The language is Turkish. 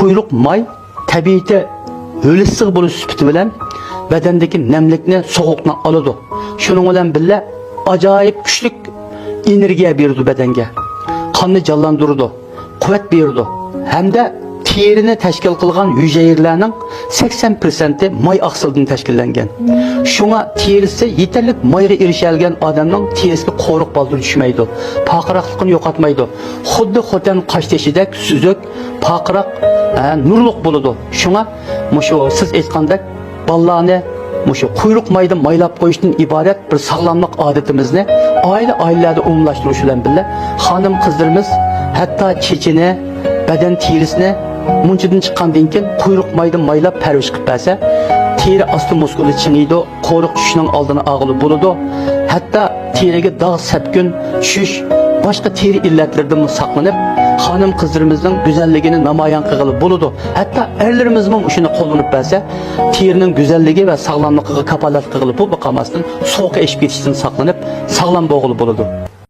Kuyruk may tabiiyete hölüssiz buluş süpütü bilen bedendeki nemlikni, soğukni aladı. Şunun bilen bile acayip güçlük energiya berdi bedenge. Kanını canlandırdı, kuvvet berdi. Hem de terini teşkil kılgan hücrelerinin 80% may aksıldığını teşkillengen. Şuna terisi yeterlik mayga erişelgen adamның terisi qoruq baldır düşmeydi. Pakıraklıkını yok atmaydı. Xuddi xoten qaşteşidek süzük, pakırak, nurluk buludu. Şuna muşu siz aytgandek ballarni muşu kuyruk mayda maylap qo'yishdan ibaret bir sağlamlık adetimizni ailelerde umumlaştırışı bilen bile hanım kızlarımız hatta çeçini, beden terisini munchadan chiqqandan keyin quyruq mayda maylab parvish qilib bersa, teri osti muskuli chingiydi, qo'riq tushishning oldini og'ili bo'ladi. Hatto teriga dog' sapkun tushish, boshqa teri illatlardan saqlanib, xonim qizlarimizning go'zalligini namoyon qilib bo'ladi. Hatto erlarimiz ham shuni qo'llanib bersa, terining go'zalligi va sog'lomligiga kafolat qilib bu qolmasdan sovuqqa eshib ketishdan saqlanib, sog'lom bo'g'ili bo'ladi.